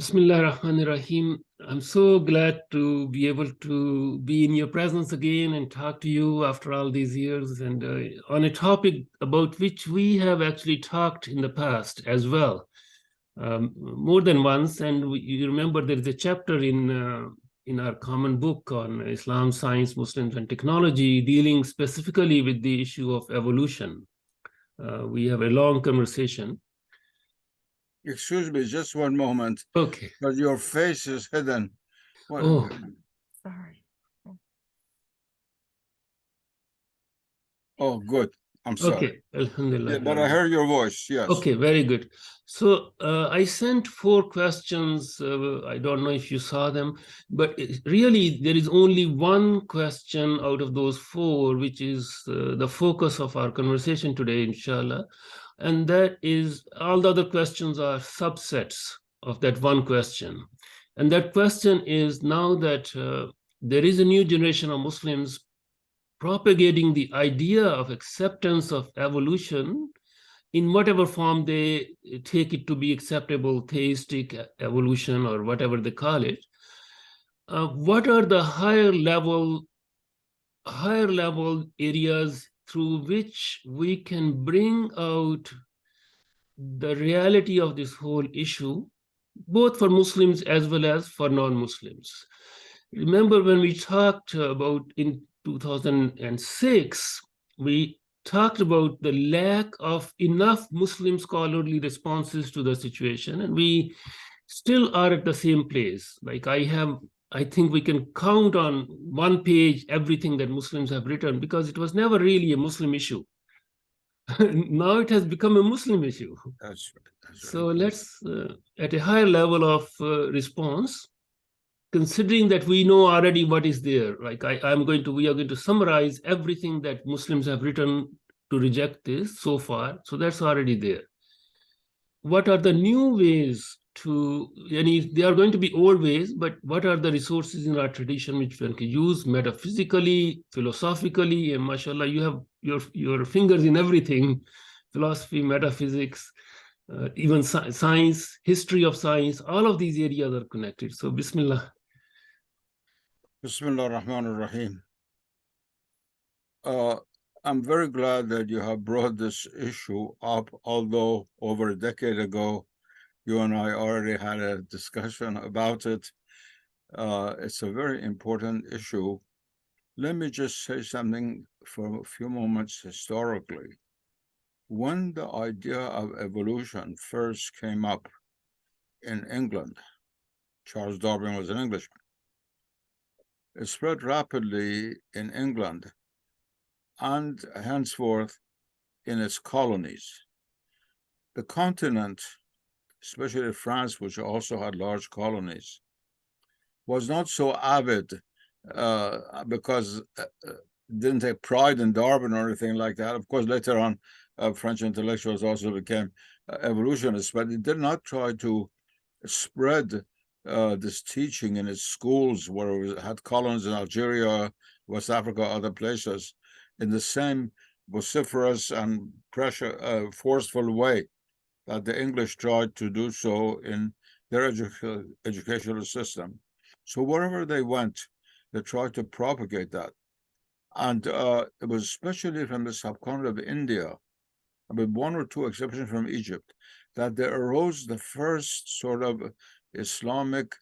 Bismillah ar-Rahman ar-Rahim. I'm so glad to be able to be in your presence again and talk to you after all these years, and on a topic about which we have actually talked in the past as well, more than once. And you remember there is a chapter in our common book on Islam, science, Muslims, and technology dealing specifically with the issue of evolution. We have a long conversation. Excuse me, just one moment. Okay. But your face is hidden. What? Oh. Sorry. Oh, good. I'm sorry. Okay, Alhamdulillah. Yeah, but I heard your voice, yes. Okay, very good. So I sent 4 questions. I don't know if you saw them, but really there is only one question out of those 4, which is the focus of our conversation today, inshallah. And that is, all the other questions are subsets of that one question. And that question is, now that there is a new generation of Muslims propagating the idea of acceptance of evolution in whatever form they take it to be acceptable, theistic evolution or whatever they call it, what are the higher level areas through which we can bring out the reality of this whole issue, both for Muslims as well as for non-Muslims? Remember when we talked about in 2006, we talked about the lack of enough Muslim scholarly responses to the situation, and we still are at the same place. Like I think we can count on one page everything that Muslims have written, because it was never really a Muslim issue. Now it has become a Muslim issue. That's right. That's So right. let's, at a higher level of response, considering that we know already what is there, like we are going to summarize everything that Muslims have written to reject this so far. So that's already there. What are the new ways to, they are going to be old ways, but what are the resources in our tradition which one can use metaphysically, philosophically, and mashallah, you have your fingers in everything, philosophy, metaphysics, even science, history of science, all of these areas are connected. So Bismillah. Bismillah ar-Rahman ar-Rahim. I'm very glad that you have brought this issue up, although over a decade ago, you and I already had a discussion about it. It's a very important issue. Let me just say something for a few moments historically. When the idea of evolution first came up in England, Charles Darwin was an Englishman. It spread rapidly in England and henceforth in its colonies. The continent, especially France, which also had large colonies, was not so avid because didn't take pride in Darwin or anything like that. Of course, later on, French intellectuals also became evolutionists, but it did not try to spread this teaching in its schools, where it had colonies in Algeria, West Africa, other places, in the same vociferous and forceful way that the English tried to do so in their educational system. So wherever they went, they tried to propagate that. And it was especially from the subcontinent of India, with 1 or 2 exceptions from Egypt, that there arose the first sort of Islamic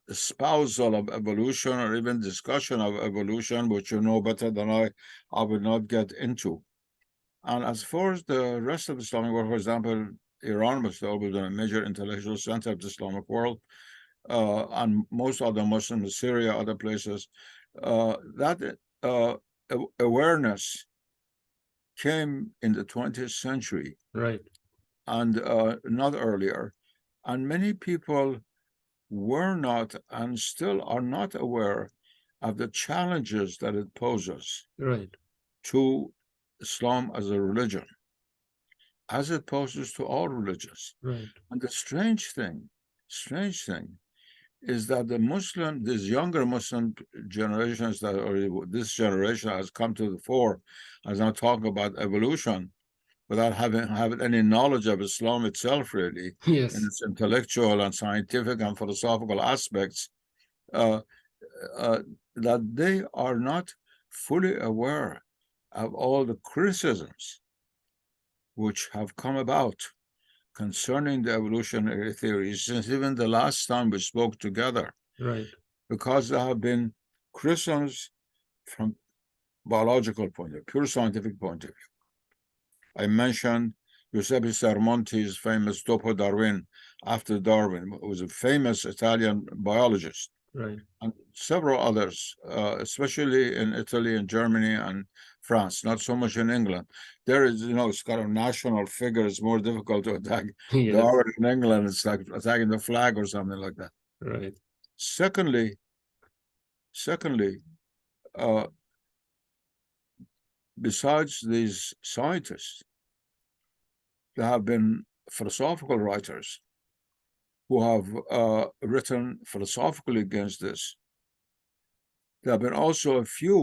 espousal of evolution, or even discussion of evolution, which you know better than I will not get into. And as far as the rest of the Islamic world, for example, Iran was always a major intellectual center of the Islamic world, and most other Muslims, Syria, other places, that awareness came in the 20th century. Right. And not earlier. And many people were not and still are not aware of the challenges that it poses Right. to Islam as a religion, as it poses to all religions. Right. And the strange thing is that these younger Muslim generations or this generation has come to the fore, as I'm talking about evolution, without having any knowledge of Islam itself, really, in Yes. its intellectual and scientific and philosophical aspects, that they are not fully aware of all the criticisms which have come about concerning the evolutionary theories since even the last time we spoke together. Right. Because there have been criticisms from biological point of view, pure scientific point of view. I mentioned Giuseppe Sermonti's famous Dopo Darwin, after Darwin, who was a famous Italian biologist, Right. and several others, especially in Italy and Germany and France, not so much in England. There is, it's kind of national figure. It's more difficult to attack Yes. Darwin in England. It's like attacking the flag or something like that. Right. Secondly, besides these scientists, there have been philosophical writers who have written philosophically against this. There have been also a few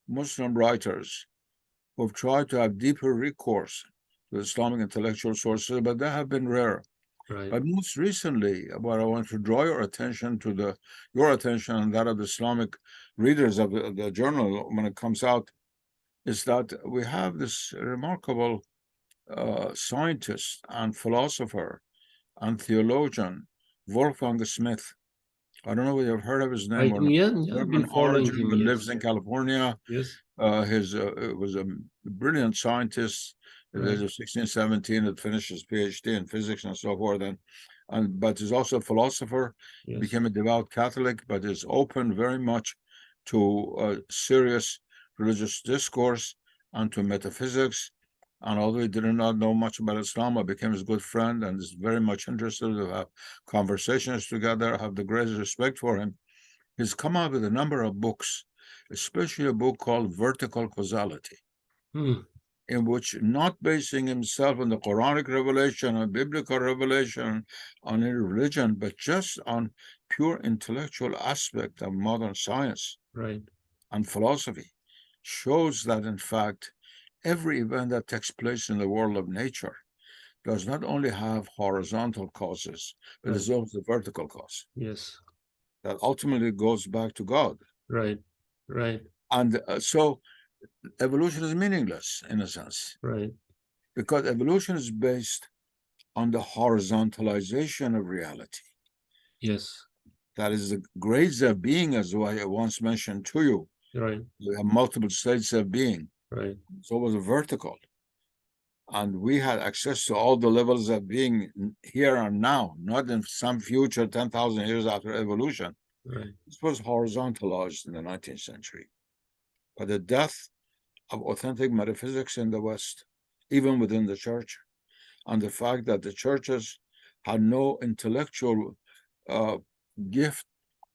Muslim writers who have tried to have deeper recourse to Islamic intellectual sources, but they have been rare. Right. But most recently, what I want to draw your attention and that of the Islamic readers of the journal when it comes out, is that we have this remarkable scientist and philosopher and theologian, Wolfgang Smith. I don't know whether you've heard of his name or not. Yeah, I've been German following origin, him. but Yes. lives in California. Yes. It was a brilliant scientist at the age of 16, 17, that finished his PhD in physics and so forth. But he's also a philosopher. Yes. Became a devout Catholic, but is open very much to serious religious discourse and to metaphysics. And although he did not know much about Islam, I became his good friend and is very much interested to have conversations together. I have the greatest respect for him. He's come out with a number of books, especially a book called Vertical Causality, in which, not basing himself on the Quranic revelation or biblical revelation on any religion, but just on pure intellectual aspect of modern science and philosophy, shows that, in fact, every event that takes place in the world of nature does not only have horizontal causes, but is also vertical cause. Yes. That ultimately goes back to God. Right. And so evolution is meaningless in a sense. Right. Because evolution is based on the horizontalization of reality. Yes. That is, the grades of being, as I once mentioned to you. Right. We have multiple states of being. Right. So it was a vertical. And we had access to all the levels of being here and now, not in some future 10,000 years after evolution. Right. This was horizontalized in the 19th century. By the death of authentic metaphysics in the West, even within the church, and the fact that the churches had no intellectual gift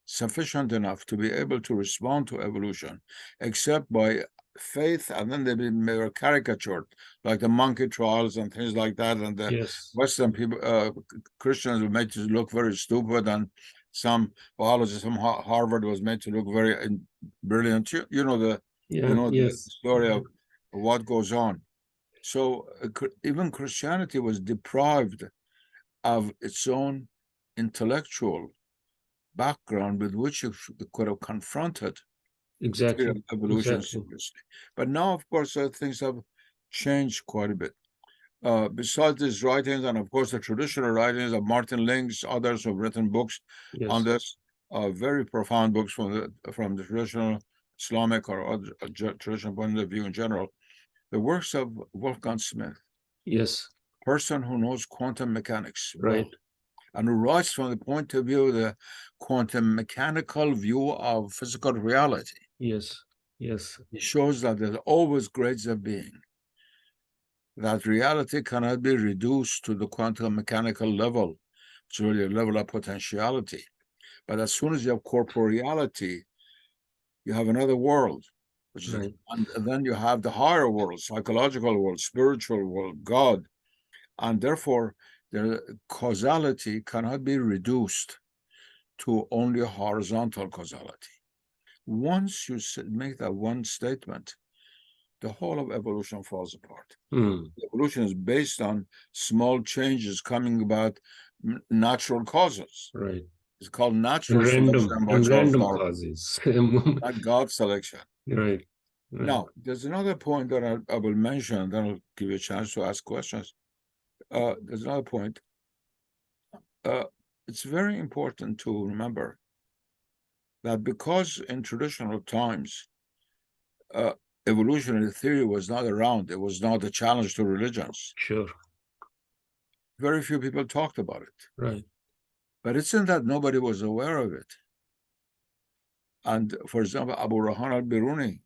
sufficient enough to be able to respond to evolution, except by faith, and then they were caricatured, like the monkey trials and things like that, and the Western people, Christians, were made to look very stupid, and some biologists from Harvard was made to look very brilliant. You know the story of what goes on. So even Christianity was deprived of its own intellectual background with which it could have confronted evolution seriously. But now, of course, things have changed quite a bit. Besides these writings, and of course the traditional writings of Martin Lings, others who have written books on this, very profound books from the traditional Islamic or other traditional point of view in general. The works of Wolfgang Smith, person who knows quantum mechanics well, and who writes from the point of view of the quantum mechanical view of physical reality. Yes. He shows that there's always grades of being, that reality cannot be reduced to the quantum mechanical level, it's really a level of potentiality. But as soon as you have corporeality, you have another world, which is, and then you have the higher world, psychological world, spiritual world, God. And therefore, the causality cannot be reduced to only horizontal causality. Once you make that one statement, the whole of evolution falls apart. Hmm. Evolution is based on small changes coming about natural causes. Right. It's called natural And selection by Charles random Darwin, causes. not God's selection. Right. Right. Now, there's another point that I will mention, then I'll give you a chance to ask questions. There's another point. It's very important to remember that because in traditional times, evolutionary theory was not around, it was not a challenge to religions. Sure. Very few people talked about it. Right. But it's in that nobody was aware of it. And for example, Abu Rahan al-Biruni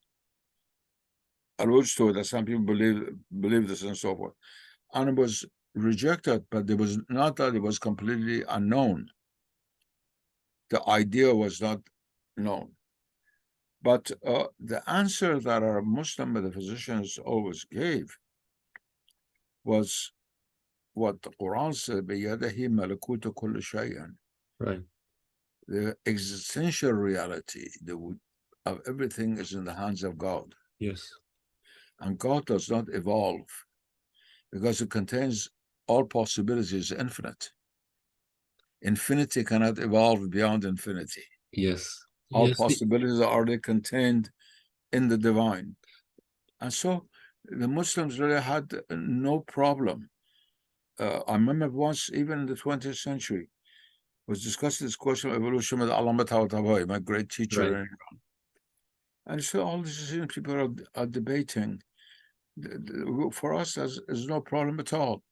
alludes to it, that some people believe this and so forth. And it was rejected, but it was not that it was completely unknown. The idea was not known. But the answer that our Muslim metaphysicians always gave was what the Quran said, بِيَدَهِ مَلَكُوتُ كُلِّ شَيْءٍ. Right. The existential reality of everything is in the hands of God. Yes. And God does not evolve because it contains all possibilities, infinite. Infinity cannot evolve beyond infinity. Yes. All Yes. possibilities are already contained in the divine. And so the Muslims really had no problem. I remember once, even in the 20th century, was discussing this question of evolution with Allama Tabatabai, my great teacher. Right. In Iran. And so all these people are debating. For us, there's no problem at all,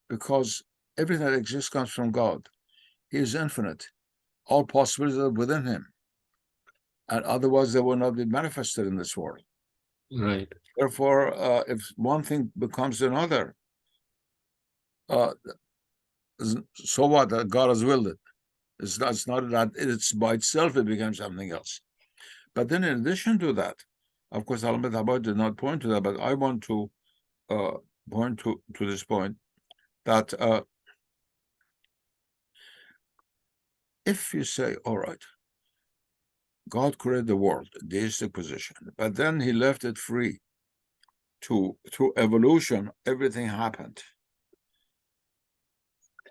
because everything that exists comes from God. He is infinite. All possibilities are within him. And otherwise, they will not be manifested in this world. Right. Therefore, if one thing becomes another, so what? That God has willed it. It's not that it's by itself it becomes something else. But then, in addition to that, of course, Al-Ahmad Abad did not point to that, but I want to point to this point that if you say, all right, God created the world, deistic position, but then he left it free through evolution, everything happened.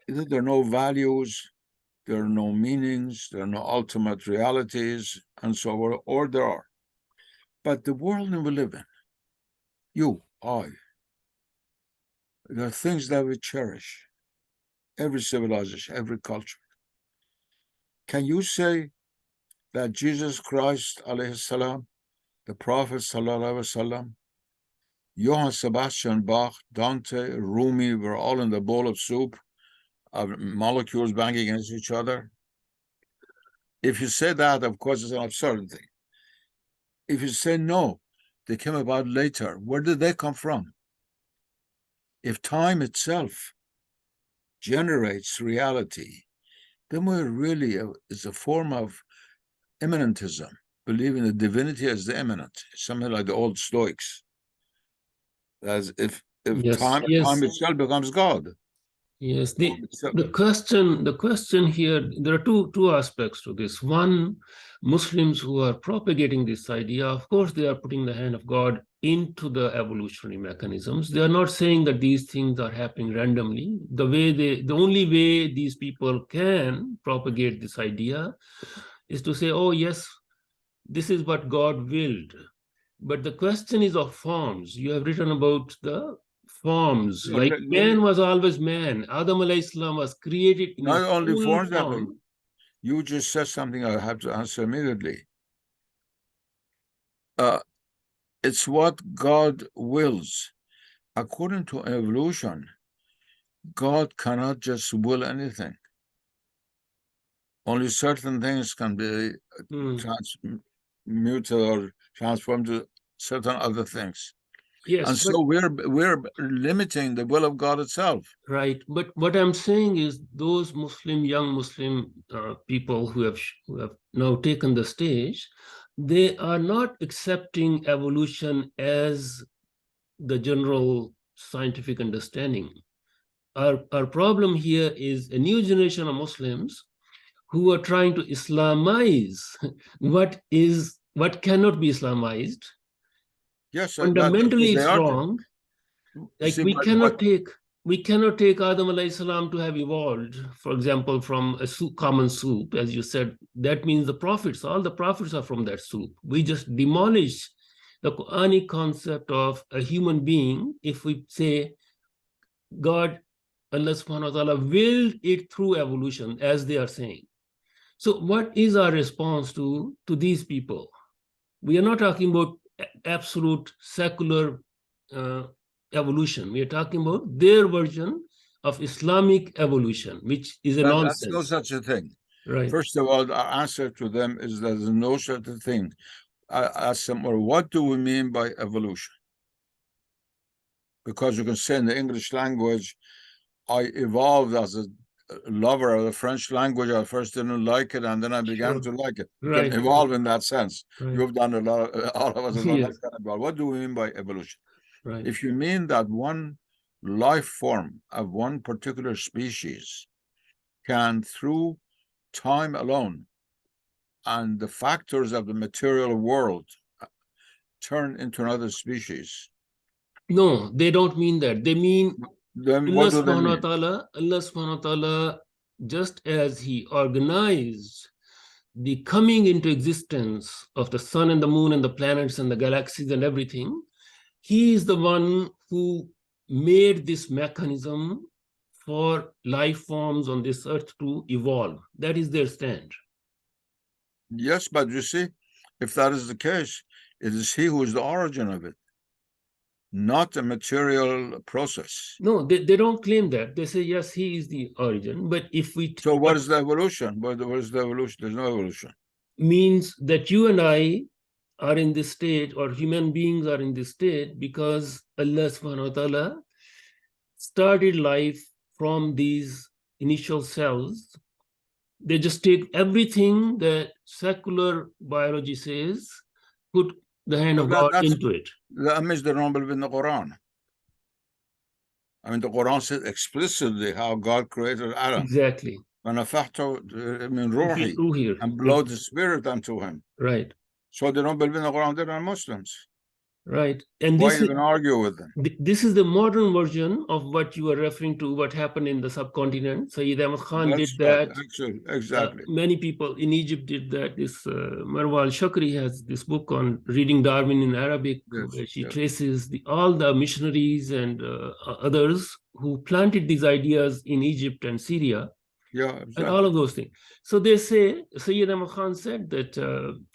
There are no values, there are no meanings, there are no ultimate realities, and so on, or there are. But the world we live in, you, I, there are things that we cherish, every civilization, every culture. Can you say that Jesus Christ, alayhi salam, the Prophet, sallallahu alaihi wasallam, Johann Sebastian Bach, Dante, Rumi were all in the bowl of soup of molecules banging against each other? If you say that, of course, it's an absurdity. If you say no, they came about later, where did they come from? If time itself generates reality, then we're really is a form of immanentism, believing the divinity as the immanent, something like the old Stoics. As if Yes. time itself becomes God. Yes. The question here, there are two aspects to this. One, Muslims who are propagating this idea, of course, they are putting the hand of God into the evolutionary mechanisms. They are not saying that these things are happening randomly. The only way these people can propagate this idea is to say, oh yes, this is what God willed. But the question is of forms. You have written about the forms. No, like man was always man. Adam alayhi salam was created in not only full forms, form. you just said something I have to answer immediately. It's what God wills. According to evolution, God cannot just will anything. Only certain things can be transmuted or transformed to certain other things. Yes. And so we're limiting the will of God itself. Right. But what I'm saying is those young Muslim people who have now taken the stage, they are not accepting evolution as the general scientific understanding. Our problem here is a new generation of Muslims who are trying to Islamize what cannot be Islamized, Yes, Fundamentally, they it's are. wrong. Like See, we but cannot take Adam alayhi salam to have evolved, for example, from a common soup, as you said. That means the prophets, all the prophets are from that soup. We just demolish the Qur'anic concept of a human being if we say God, Allah subhanahu wa ta'ala, willed it through evolution, as they are saying. So what is our response to these people? We are not talking about absolute secular evolution. We are talking about their version of Islamic evolution, which is a that's no nonsense. such a thing. Right. First of all, our answer to them is there's no such a thing. I ask them, well, what do we mean by evolution? Because you can say in the English language, I evolved as a lover of the French language. I first didn't like it, and then I began to like it. You Right. can evolve in that sense. Right. You've done a lot. All of us have done Yes. that kind of evolve. What do we mean by evolution? Right. If you mean that one life form of one particular species can, through time alone and the factors of the material world, turn into another species. No, they don't mean that. They mean Then what do they mean? Allah subhanahu wa ta'ala, just as He organized the coming into existence of the sun and the moon and the planets and the galaxies and everything, He is the one who made this mechanism for life forms on this earth to evolve. That is their stand. Yes, but you see, if that is the case, it is He who is the origin of it, not a material process. No, they don't claim that. They say, yes, He is the origin. But if we... So what is the evolution? What is the evolution? There's no evolution. Means that you and I are in this state, or human beings are in this state, because Allah subhanahu wa ta'ala started life from these initial cells. They just take everything that secular biology says, put the hand of God into it. That means they don't believe in the Quran. I mean, the Quran says explicitly how God created Adam. Exactly. Ruhi, and blow the spirit unto him. Right. So they don't believe in the Quran, they're not Muslims. Right. And why even argue with them? This is the modern version of what you are referring to, what happened in the subcontinent. Sayyid Ahmad Khan did that. Actually, exactly. Many people in Egypt did that. This Marwa al-Shakri has this book on reading Darwin in Arabic, where she traces all the missionaries and others who planted these ideas in Egypt and Syria. Yeah, exactly. And all of those things. So they say, Sayyid Ahmad Khan said that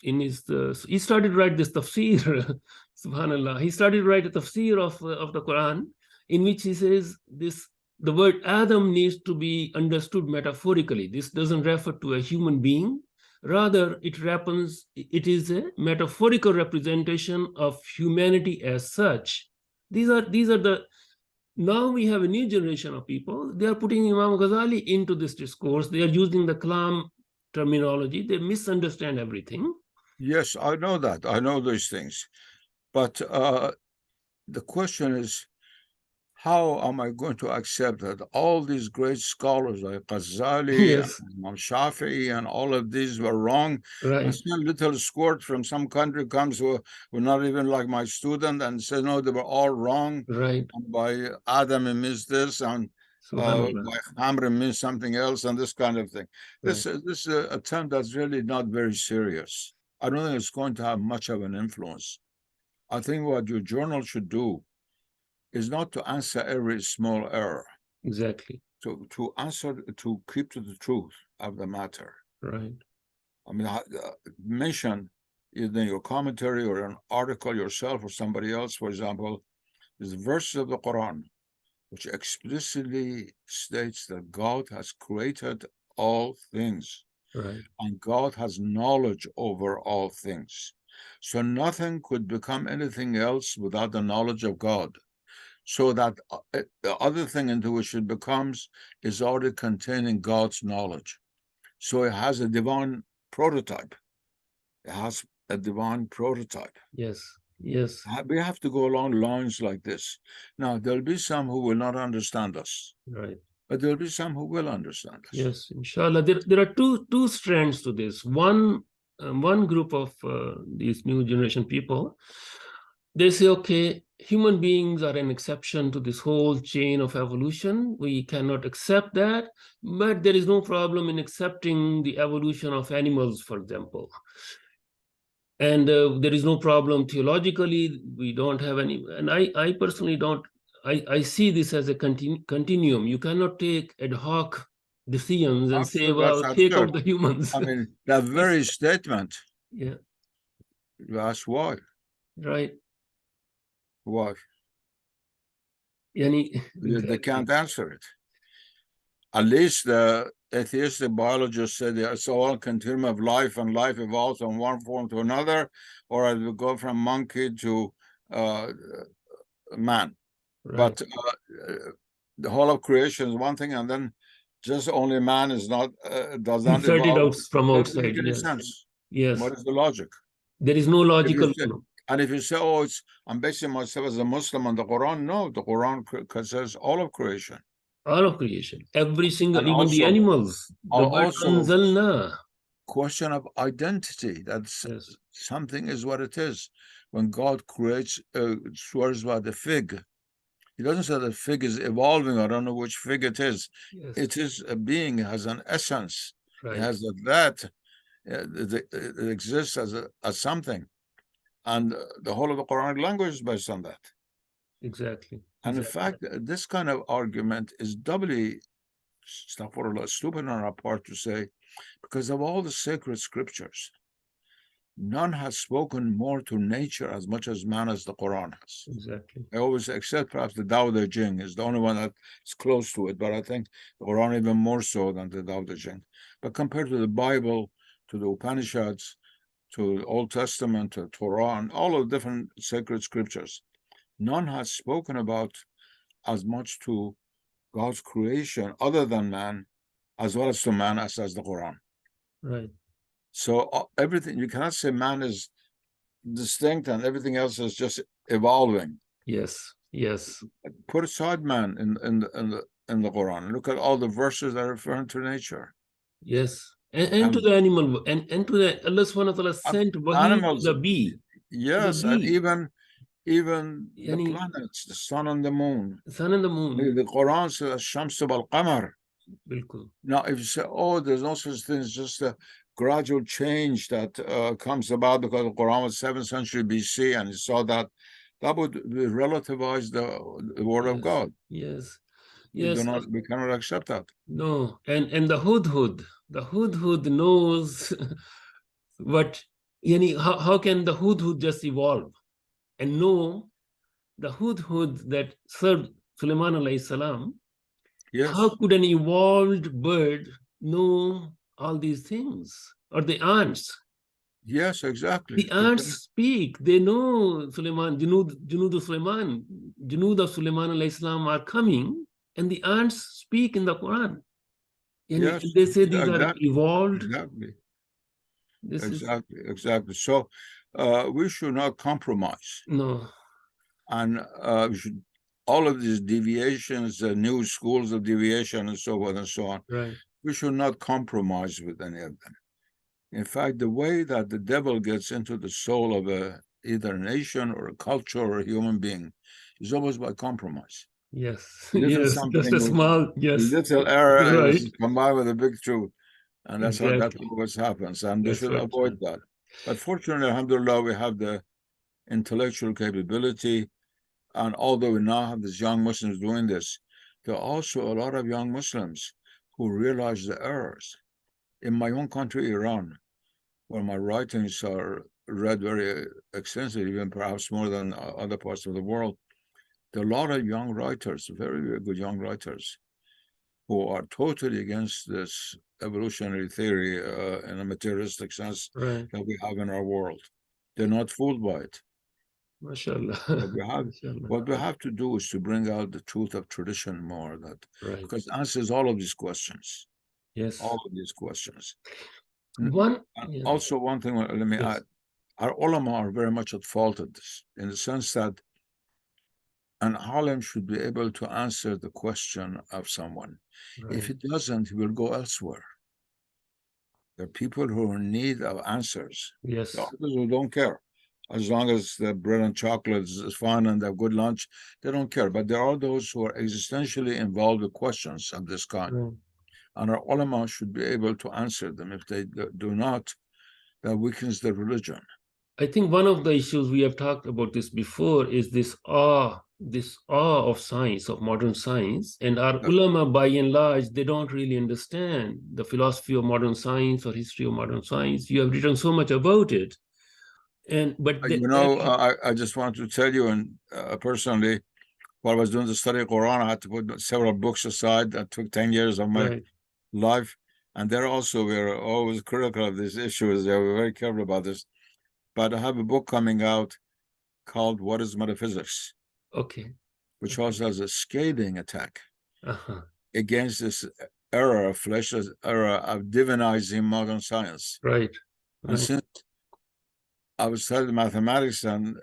in his, he started to write this tafsir, subhanallah. He started to write a tafsir of the Quran, in which he says the word Adam needs to be understood metaphorically. This doesn't refer to a human being. Rather, it is a metaphorical representation of humanity as such. These are the... Now we have a new generation of people. They are putting Imam Ghazali into this discourse. They are using the Kalam terminology. They misunderstand everything. Yes, I know that. I know these things. But the question is, how am I going to accept that all these great scholars like Ghazali, and Imam Shafi'i, and all of these were wrong? Right. And some little squirt from some country comes who not even like my student and says, no, they were all wrong. Right. And by Adam it means this, and by Amr means something else, and this kind of thing. This is an attempt that's really not very serious. I don't think it's going to have much of an influence. I think what your journal should do is not to answer every small error. Exactly. To keep to the truth of the matter. Right. I mean, mention either in your commentary or an article yourself or somebody else, for example, is verses of the Quran, which explicitly states that God has created all things. Right. And God has knowledge over all things. So nothing could become anything else without the knowledge of God. So that the other thing into which it becomes is already containing God's knowledge. So it has a divine prototype. It has a divine prototype. Yes. Yes. We have to go along lines like this. Now, there'll be some who will not understand us. Right. But there'll be some who will understand us. Yes, inshallah. There are two strands to this. One group of these new generation people they say, okay, human beings are an exception to this whole chain of evolution. We cannot accept that, but there is no problem in accepting the evolution of animals, for example. And there is no problem theologically. We don't have any, and I personally don't, I see this as a continuum. You cannot take ad hoc decisions and say, Absolutely, that's well, take out absurd. the humans. I mean, that very statement, Yeah, you ask why? right. Why? They They can't answer it. At least the atheistic biologists said it's all a continuum of life, and life evolves from one form to another, or as we go from monkey to man. Right. But the whole of creation is one thing, and then just only man is not does not Inserted evolve. out from Doesn't outside. make any Yes. sense. Yes. What is the logic? There is no logical. And if you say, "Oh, I'm basing myself as a Muslim on the Quran," no, the Quran says all of creation. All of creation, every single, And even the also, animals. The word also anzalna. question of identity. That's Yes. something is what it is. When God creates, swears by the fig, he doesn't say the fig is evolving. I don't know which fig it is. Yes. It is a being, it has an essence. Right. It has that. It exists as something. And the whole of the Quranic language is based on that. Exactly. And in fact, this kind of argument is doubly stupid on our part to say, because of all the sacred scriptures, none has spoken more to nature as much as man as the Quran has. Exactly. I always accept perhaps the Tao Te Ching is the only one that's close to it, but I think the Quran even more so than the Tao Te Ching. But compared to the Bible, to the Upanishads, to the Old Testament, to Torah, and all of the different sacred scriptures, none has spoken about as much to God's creation other than man, as well as to man as the Quran. Right. So everything, you cannot say man is distinct and everything else is just evolving. Yes. Yes. Put aside man in the Quran. Look at all the verses that are referring to nature. Yes. And to the animal, and to the Allah subhanahu wa ta'ala sent animals, the bee. Yes, the bee. and even the planets, the sun and the moon. The sun and the moon. The Quran says Shamsu wal Qamar. Bilkul. Now, if you say, oh, there's no such thing as just a gradual change that comes about because the Quran was 7th century BC and you saw that, that would relativize the word of God. Yes. Yes. We cannot accept that. No. And the hudhud knows what, how can the hudhud just evolve and know the hudhud that served Sulaiman alayhi salam? Yes. How could an evolved bird know all these things? Or the ants? Yes, exactly. The ants speak. They know Sulaiman, Junud of Sulaiman alayhi salam are coming, and the ants speak in the Quran. And yes, they say these are evolved. Exactly. This exactly. So we should not compromise. No. And we should, all of these deviations, new schools of deviation and so forth and so on, right, we should not compromise with any of them. In fact, the way that the devil gets into the soul of either a nation or a culture or a human being is always by compromise. Yes, yes, just a small, yes, little error right, is combined with a big truth. And that's how that always happens. And we should avoid that. But fortunately, alhamdulillah, we have the intellectual capability. And although we now have these young Muslims doing this, there are also a lot of young Muslims who realize the errors. In my own country, Iran, where my writings are read very extensively, even perhaps more than other parts of the world, there are a lot of young writers, very, very good young writers, who are totally against this evolutionary theory in a materialistic sense that we have in our world. They're not fooled by it. MashaAllah. What we have to do is to bring out the truth of tradition more, because it answers all of these questions. Yes. All of these questions. Also, one thing, let me add, our ulama are very much at fault at this, in the sense that an alim should be able to answer the question of someone. If he doesn't, he will go elsewhere. There are people who are in need of answers. Yes. There are others who don't care. As long as the bread and chocolate is fine and they have good lunch, they don't care. But there are those who are existentially involved with questions of this kind. Right. And our ulama should be able to answer them. If they do not, that weakens the religion. I think one of the issues, we have talked about this before, is this awe of science, of modern science. And our ulama, by and large, they don't really understand the philosophy of modern science or history of modern science. You have written so much about it. But I just want to tell you, and personally, while I was doing the study of Quran, I had to put several books aside. That took 10 years of my life. And there also, we're always critical of these issues. They were very careful about this. But I have a book coming out called What is Metaphysics? Okay. Which also has a scathing attack against this era of divinizing modern science. Right. And since I was studying mathematics and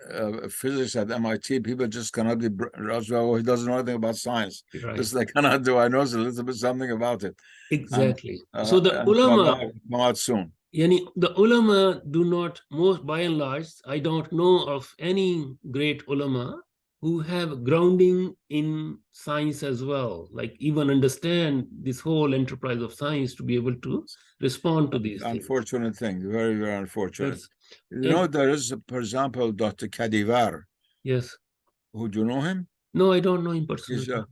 physics at MIT, people just cannot be, oh, he doesn't know anything about science. Right. This they cannot do. I know a little bit something about it. Exactly. So the ulama come out soon. The ulama do not, by and large, I don't know of any great ulama who have grounding in science as well, like even understand this whole enterprise of science to be able to respond to these unfortunate things. Very, very unfortunate. There is, for example, Dr. Kadivar. Yes. Who, do you know him? No, I don't know him personally.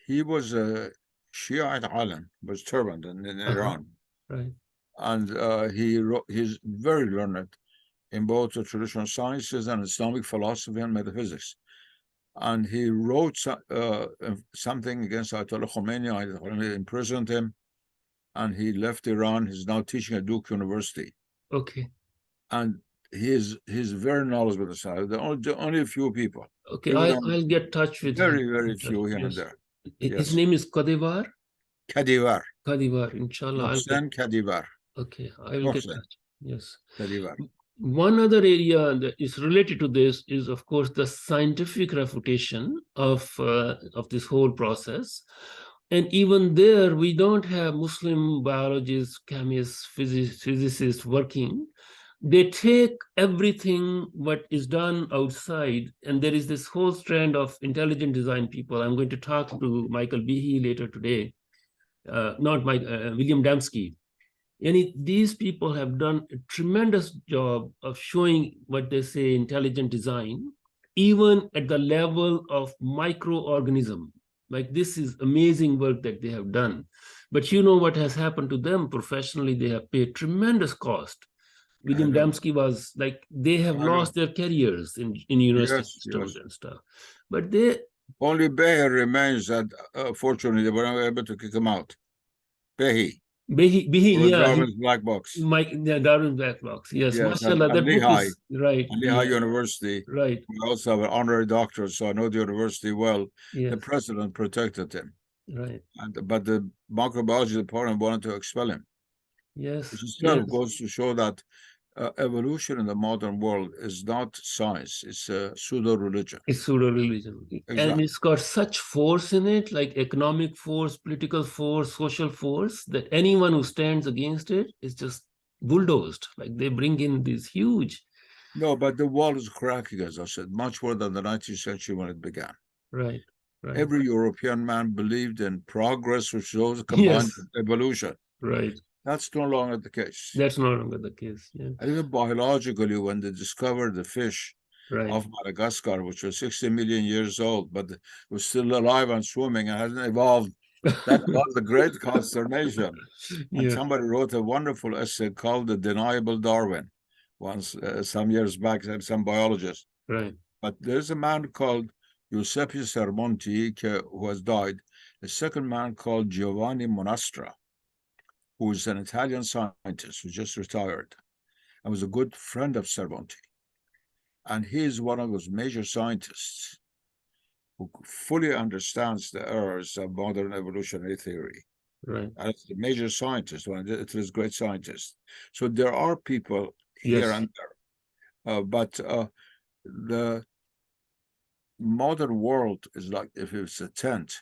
He was a Shiite alim, was turbaned in Iran. Right. And he's very learned in both the traditional sciences and Islamic philosophy and metaphysics. And he wrote something against Ayatollah Khomeini. Ayatollah imprisoned him, and he left Iran. He's now teaching at Duke University. Okay. And he's very knowledgeable about the science. There are only a few people. Okay, I'll get in touch with very, him. Very few here and there. His name is Kadivar? Kadivar. Kadivar, inshallah. Hossein Kadivar. Okay, I will get in touch. Yes. Kadivar. One other area that is related to this is, of course, the scientific refutation of this whole process. And even there, we don't have Muslim biologists, chemists, physicists working. They take everything what is done outside, and there is this whole strand of intelligent design people. I'm going to talk to Michael Behe later today, not William Dembski. And these people have done a tremendous job of showing what they say intelligent design, even at the level of microorganism. Like, this is amazing work that they have done. But you know what has happened to them professionally? They have paid tremendous cost. William Dembski was like, they have lost their careers in university systems and stuff. But only Behe remains that fortunately they were not able to kick him out. Behe, Darwin's black box. Darwin's black box. Yes, mashallah, that book is right. And Lehigh University. Right. We also have an honorary doctorate, so I know the university well. Yes. The president protected him. Right. But the microbiology department wanted to expel him. Yes. Which still goes to show that evolution in the modern world is not science, it's a pseudo-religion. It's pseudo-religion. Exactly. And it's got such force in it, like economic force, political force, social force, that anyone who stands against it is just bulldozed. Like, they bring in these huge... No, but the wall is cracking, as I said, much more than the 19th century when it began. Right. Every European man believed in progress, which shows combined evolution. Right. That's no longer the case. That's no longer the case. Yeah. Even biologically, when they discovered the fish of Madagascar, which was 60 million years old, but was still alive and swimming and hasn't evolved, that was a great consternation. And somebody wrote a wonderful essay called The Deniable Darwin, once some years back, some biologist. Right. But there's a man called Giuseppe Sermonti who has died. A second man called Giovanni Monastra, who is an Italian scientist who just retired and was a good friend of Sermonti. And he is one of those major scientists who fully understands the errors of modern evolutionary theory. Right. And it's a major scientist, it was a great scientist. So there are people here and there. But the modern world is like, if it's a tent,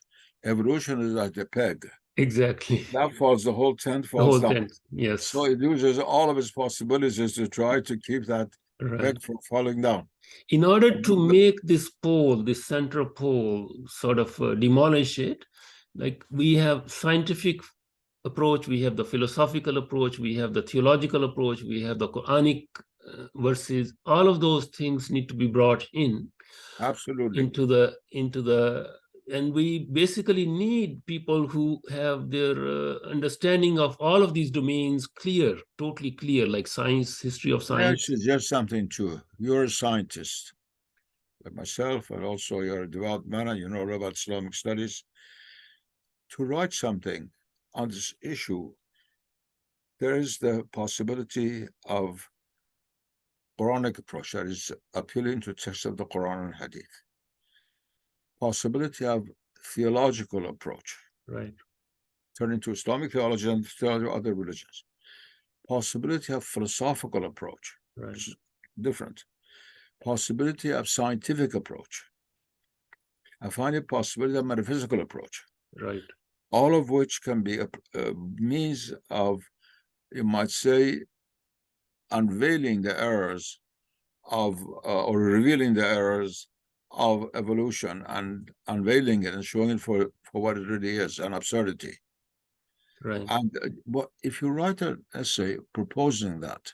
evolution is like the peg. Exactly. That falls, the whole tent falls down. Yes. So it uses all of its possibilities to try to keep that beg for falling down. In order to make this pole, this central pole, sort of demolish it, like we have scientific approach, we have the philosophical approach, we have the theological approach, we have the Qur'anic verses. All of those things need to be brought in. Absolutely. Into the and we basically need people who have their understanding of all of these domains clear, totally clear, like science, history of science. I suggest something too. You're a scientist, like myself, and also you're a devout man, and you know about Islamic studies. To write something on this issue, there is the possibility of Quranic approach, that is appealing to text of the Quran and Hadith. Possibility of theological approach, Right. turning to Islamic theology and theology of other religions. Possibility of philosophical approach, Right. which is different. Possibility of scientific approach. I find a possibility of metaphysical approach. Right. All of which can be a means of, you might say, unveiling the errors of, or revealing the errors of evolution and unveiling it and showing it for what it really is, an absurdity. Right. And what if you write an essay proposing that,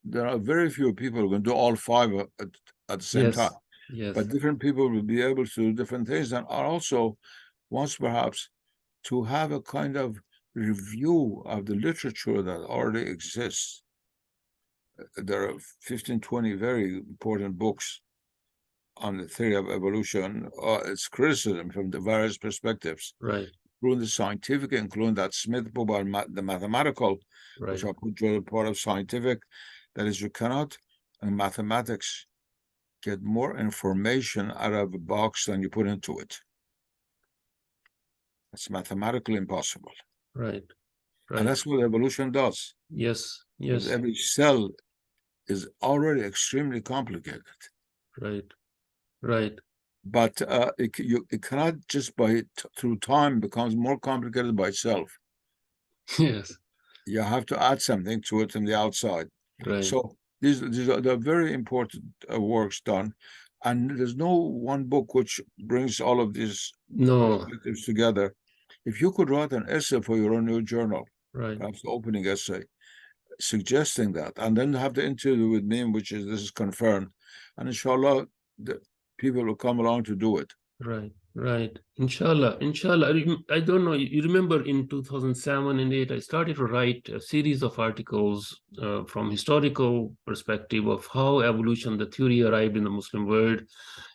there are very few people who can do all five at the same time. Yes. But different people will be able to do different things, and are also wants perhaps to have a kind of review of the literature that already exists. There are 15, 20 very important books on the theory of evolution, its criticism from the various perspectives, Right. including the scientific, including that Smith book about the mathematical, Right. which I put to part of scientific. That is, you cannot, in mathematics, get more information out of a box than you put into it. It's mathematically impossible. Right. Right. And that's what evolution does. Yes. Yes. Every cell is already extremely complicated. Right. Right. But it cannot just through time becomes more complicated by itself. Yes. You have to add something to it from the outside. Right. So these are very important works done, and there's no one book which brings all of these perspectives together. If you could write an essay for your own new journal, right, perhaps the opening essay, suggesting that, and then have the interview with me, which is this is confirmed, and inshallah, the people will come along to do it. Right, right. Inshallah. I don't know. You remember in 2007 and 8, I started to write a series of articles from historical perspective of how evolution, the theory, arrived in the Muslim world,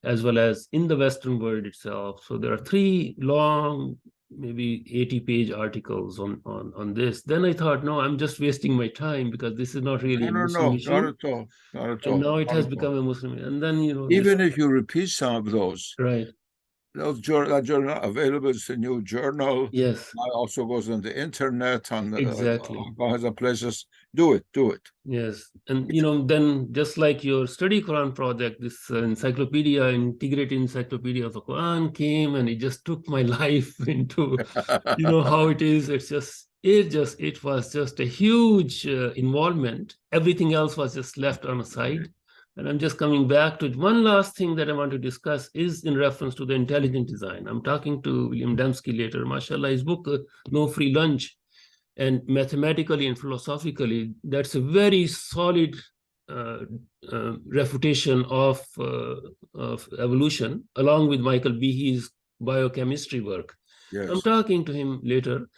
as well as in the Western world itself. So there are 3 long, maybe 80-page articles on this. Then I thought, no, I'm just wasting my time because this is not really a Muslim issue. Not at all. Not at all. And now it has become a Muslim. And then, even if you repeat some of those, right. That journal available is a new journal. Yes. It also goes on the internet and exactly other places. Do it. Yes. And then just like your study Quran project, this encyclopedia, integrated encyclopedia of the Quran came, and it just took my life into how it is. It was just a huge involvement. Everything else was just left on the side. And I'm just coming back to it. One last thing that I want to discuss is in reference to the intelligent design. I'm talking to William Dembski later. MashaAllah, his book, No Free Lunch, and mathematically and philosophically, that's a very solid refutation of evolution, along with Michael Behe's biochemistry work. Yes. I'm talking to him later.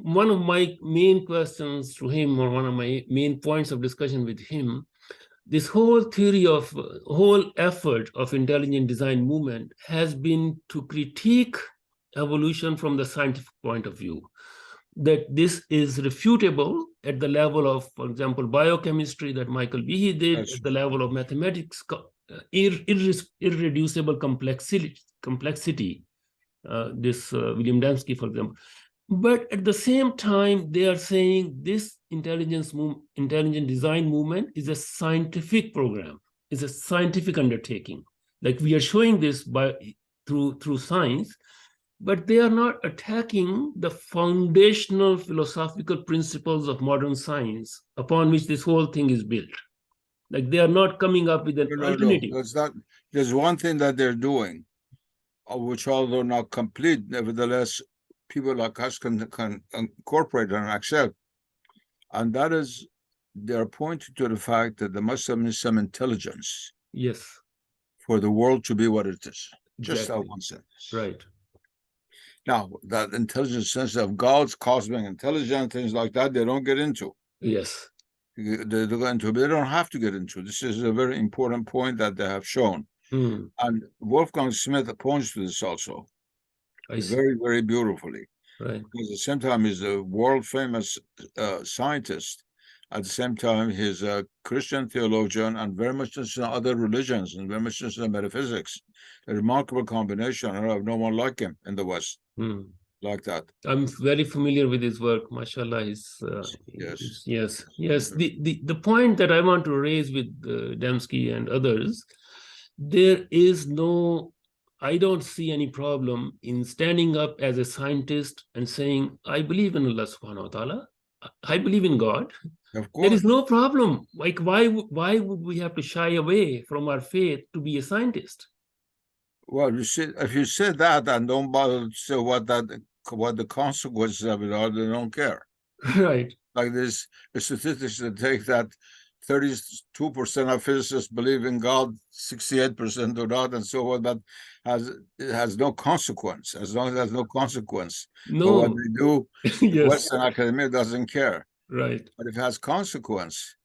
One of my main questions to him, or one of my main points of discussion with him, this whole effort of intelligent design movement has been to critique evolution from the scientific point of view, that this is refutable at the level of, for example, biochemistry that Michael Behe did, Yes. at the level of mathematics, irreducible complexity, William Dembski, for example. But at the same time, they are saying this intelligent design movement is a scientific program, is a scientific undertaking. Like we are showing this through science, but they are not attacking the foundational philosophical principles of modern science upon which this whole thing is built. Like they are not coming up with an No, alternative. that's not. There's one thing that they're doing, which although not complete, nevertheless, people like us can incorporate and accept, and that is they're pointing to the fact that there must have been some intelligence Yes, for the world to be what it is. Just that exactly. one sentence. Right. Now, that intelligence sense of God's cosmic intelligence, things like that, they don't get into. Yes. They go into, but they don't have to get into. This is a very important point that they have shown. And Wolfgang Smith points to this also very, very beautifully. Right. Because at the same time, he's a world famous scientist. At the same time, he's a Christian theologian and very much into other religions and very much into metaphysics. A remarkable combination. I have no one like him in the West like that. I'm very familiar with his work. MashaAllah. Yes. The point that I want to raise with Dembski and others, there is no, I don't see any problem in standing up as a scientist and saying, I believe in Allah subhanahu wa ta'ala. I believe in God. Of course. There is no problem. Like, why would we have to shy away from our faith to be a scientist? Well, you see, if you say that and don't bother to say what the consequences of it are, they don't care. Right. Like there's statistics that take that 32% of physicists believe in God, 68% do not, and so on. But it has no consequence. As long as there's no consequence for what they do, the Western academia doesn't care. Right. But if it has consequence,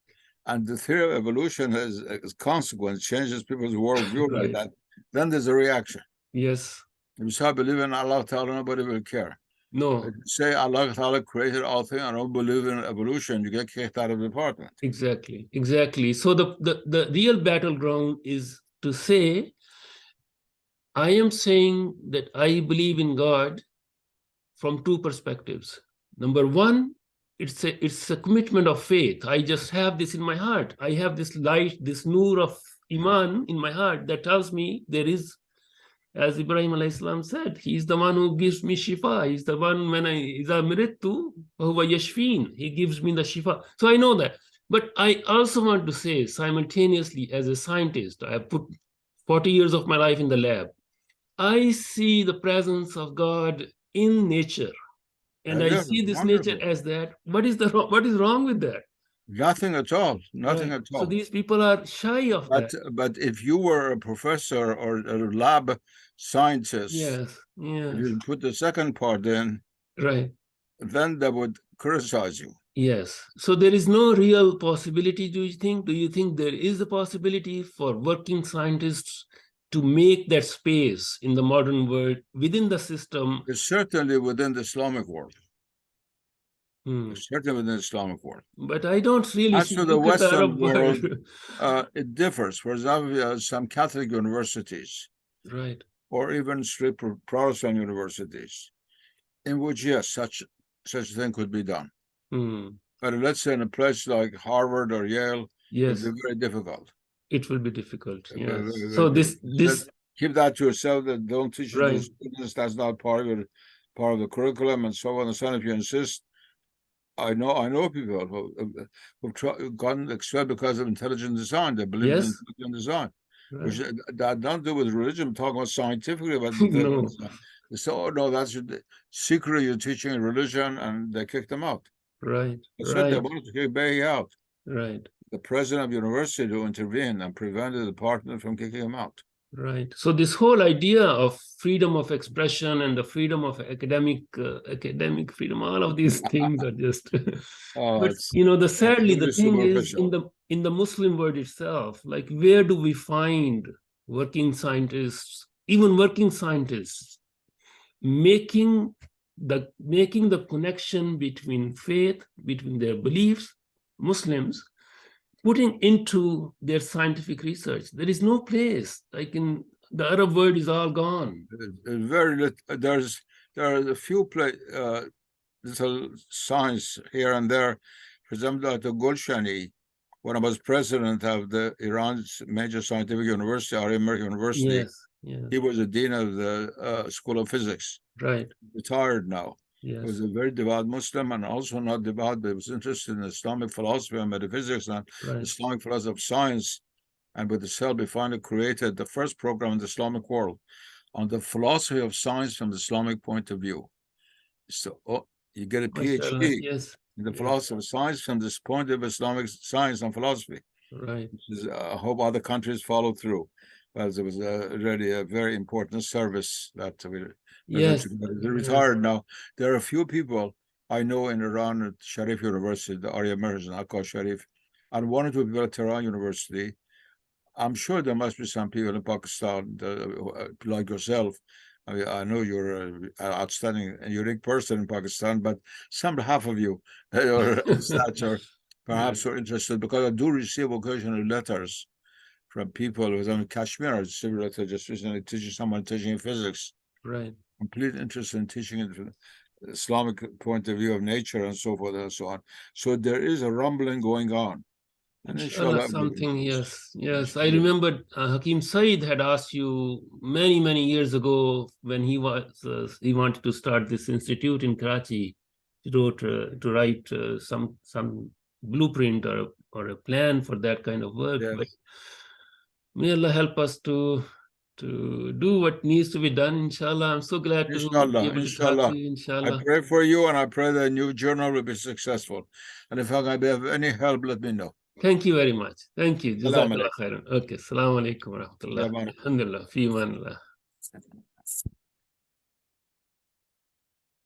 and the theory of evolution has consequence, changes people's worldview like that, then there's a reaction. Yes. If you say I believe in Allah Ta'ala, nobody will care. No. If you say Allah Ta'ala created all things, I don't believe in evolution, you get kicked out of the department. Exactly. So the real battleground is to say, I am saying that I believe in God from two perspectives. Number one, it's a commitment of faith. I just have this in my heart. I have this light, this nur of Iman in my heart that tells me there is, as Ibrahim alayhi salam said, he is the one who gives me shifa. He's the one when إِذَا مِرِضْتُ فَهُوَ يَشْفِينِ. He gives me the shifa. So I know that. But I also want to say simultaneously, as a scientist, I have put 40 years of my life in the lab. I see the presence of God in nature. And I see this nature as that. What is wrong with that? Nothing at all. Nothing at all. So these people are shy of that. But if you were a professor or a lab scientist, if you put the second part in, then they would criticize you. Yes. So there is no real possibility, do you think? Do you think there is a possibility for working scientists to make that space in the modern world within the system? It's certainly within the Islamic world. Certainly within the Islamic world. But I don't really see the Western world. It differs. For example, some Catholic universities, or even strict Protestant universities, in which yes, such a thing could be done. But let's say in a place like Harvard or Yale, it would be very difficult. It will be difficult. Yes. So this keep that to yourself. That don't teach it to students. That's not part of the curriculum, and so on and so on. If you insist, I know people who've gotten expelled because of intelligent design. They believe in intelligent design, which that don't do with religion. I'm talking about scientifically about intelligent design. They say, "Oh no, that's secretly you're teaching religion," and they kicked them out. They said they wanted to kick Behi out. The president of the university to intervene and prevented the department from kicking him out. So this whole idea of freedom of expression and the freedom of academic freedom, all of these things are just. But sadly, the thing is in the Muslim world itself, like where do we find working scientists, even working scientists, making the connection between faith, between their beliefs, Muslims, putting into their scientific research? There is no place. Like in the Arab world is all gone. There are a few little science here and there. For example, at the Gulshani, when I was president of the Iran's major scientific university, Ādamic University, he was the dean of the School of Physics. Right. Retired now. Yes. He was a very devout Muslim, and also not devout, but he was interested in Islamic philosophy and metaphysics and Right. Islamic philosophy of science. And with his help, he finally created the first program in the Islamic world on the philosophy of science from the Islamic point of view. So you get a Mashallah. PhD Yes. in the Yes. philosophy of science from this point of Islamic science and philosophy. Right. I hope other countries follow through. Well, it was really a very important service that we Yes. They're retired now. There are a few people I know in Iran at Sharif University, the Arya Mirza Akka Sharif, and one or two people at Tehran University. I'm sure there must be some people in Pakistan like yourself. I mean, I know you're an outstanding and unique person in Pakistan, but half of you or stature perhaps are interested, because I do receive occasional letters from people who are in Kashmir. I received a letter just recently teaching physics. Right. Complete interest in teaching it from the Islamic point of view of nature and so forth and so on. So there is a rumbling going on. And inshallah, Something, yes, yes. I remember Hakim Seyyed had asked you many, many years ago when he wanted to start this institute in Karachi. He wrote to write some blueprint or a plan for that kind of work. Yes. But may Allah help us to do what needs to be done. Inshallah, I'm so glad to be able to talk to you. Inshallah. I pray for you, and I pray the new journal will be successful. And if I can be of any help, let me know. Thank you very much. Thank you. Salam Jazakallah khairan. Okay. Assalamu alaikum wa rahmatullah. alaikum. Alhamdulillah. Fi man Allah.